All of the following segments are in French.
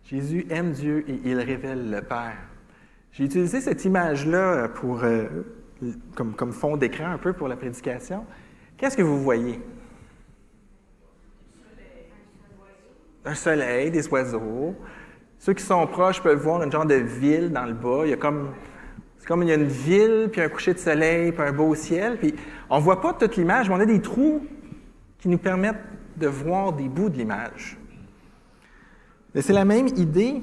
Jésus aime Dieu et il révèle le Père. J'ai utilisé cette image-là comme fond d'écran un peu pour la prédication. Qu'est-ce que vous voyez? Un soleil, des oiseaux. Ceux qui sont proches peuvent voir une genre de ville dans le bas. C'est comme il y a une ville, puis un coucher de soleil, puis un beau ciel. Puis on ne voit pas toute l'image, mais on a des trous qui nous permettent de voir des bouts de l'image. Mais c'est la même idée.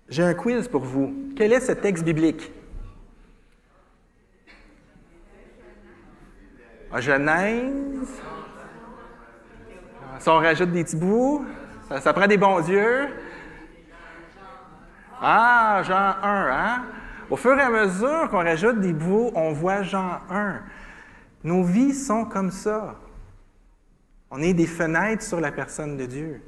J'ai un quiz pour vous. Quel est ce texte biblique? Genèse. Si on rajoute des petits bouts, ça prend des bons yeux. Ah, Jean 1, hein? Au fur et à mesure qu'on rajoute des bouts, on voit Jean 1. Nos vies sont comme ça. On est des fenêtres sur la personne de Dieu.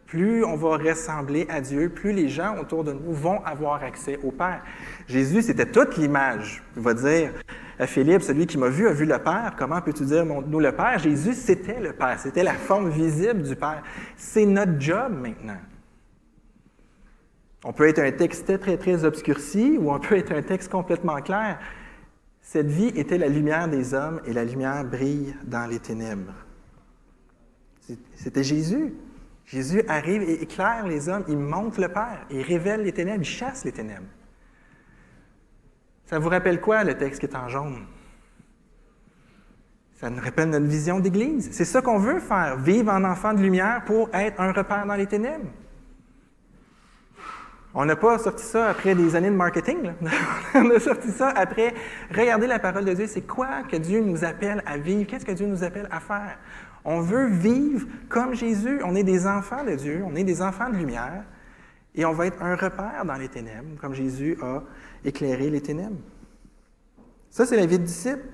Plus on va ressembler à Dieu, plus les gens autour de nous vont avoir accès au Père. Jésus, c'était toute l'image. Il va dire à Philippe, celui qui m'a vu a vu le Père. Comment peux-tu dire, montre-nous le Père? Jésus, c'était le Père. C'était la forme visible du Père. C'est notre job maintenant. On peut être un texte très, très, très obscurci ou on peut être un texte complètement clair. Cette vie était la lumière des hommes et la lumière brille dans les ténèbres. C'était Jésus. Jésus arrive et éclaire les hommes, il montre le Père, il révèle les ténèbres, il chasse les ténèbres. Ça vous rappelle quoi, le texte qui est en jaune? Ça nous rappelle notre vision d'Église. C'est ça qu'on veut faire, vivre en enfant de lumière pour être un repère dans les ténèbres. On n'a pas sorti ça après des années de marketing. Là. On a sorti ça après regarder la parole de Dieu. C'est quoi que Dieu nous appelle à vivre? Qu'est-ce que Dieu nous appelle à faire? On veut vivre comme Jésus. On est des enfants de Dieu. On est des enfants de lumière. Et on va être un repère dans les ténèbres, comme Jésus a éclairé les ténèbres. Ça, c'est la vie de disciple.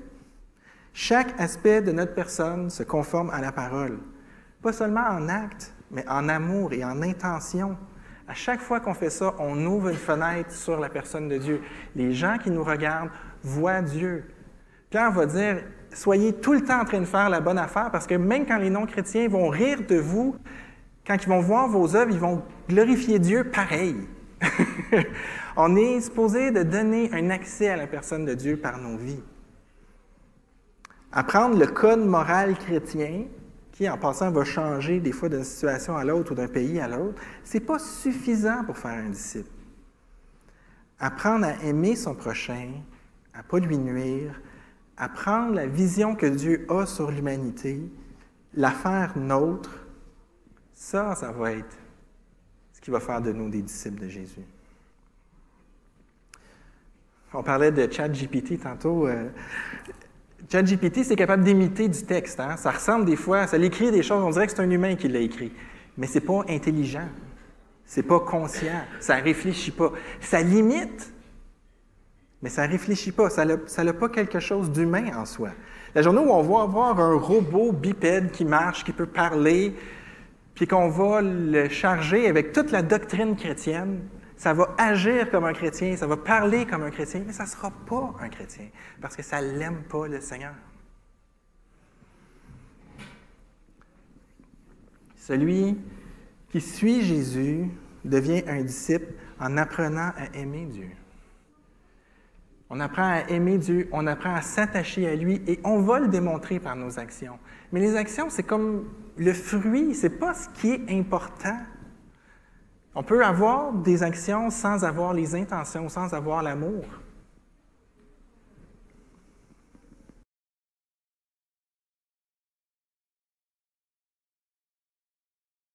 Chaque aspect de notre personne se conforme à la parole. Pas seulement en acte, mais en amour et en intention. À chaque fois qu'on fait ça, on ouvre une fenêtre sur la personne de Dieu. Les gens qui nous regardent voient Dieu. Pierre va dire, soyez tout le temps en train de faire la bonne affaire, parce que même quand les non-chrétiens vont rire de vous, quand ils vont voir vos œuvres, ils vont glorifier Dieu pareil. On est supposé de donner un accès à la personne de Dieu par nos vies. Apprendre le code moral chrétien, qui, en passant, va changer des fois d'une situation à l'autre ou d'un pays à l'autre, ce n'est pas suffisant pour faire un disciple. Apprendre à aimer son prochain, à ne pas lui nuire, apprendre la vision que Dieu a sur l'humanité, la faire nôtre, ça va être ce qui va faire de nous des disciples de Jésus. On parlait de ChatGPT tantôt. ChatGPT, c'est capable d'imiter du texte. Hein? Ça ressemble des fois, ça l'écrit des choses, on dirait que c'est un humain qui l'a écrit. Mais c'est pas intelligent. C'est pas conscient. Ça réfléchit pas. Ça limite, mais ça réfléchit pas. Ça n'a pas quelque chose d'humain en soi. La journée où on va avoir un robot bipède qui marche, qui peut parler, puis qu'on va le charger avec toute la doctrine chrétienne, ça va agir comme un chrétien, ça va parler comme un chrétien, mais ça ne sera pas un chrétien, parce que ça ne l'aime pas, le Seigneur. Celui qui suit Jésus devient un disciple en apprenant à aimer Dieu. On apprend à aimer Dieu, on apprend à s'attacher à lui, et on va le démontrer par nos actions. Mais les actions, c'est comme le fruit, ce n'est pas ce qui est important. On peut avoir des actions sans avoir les intentions, sans avoir l'amour.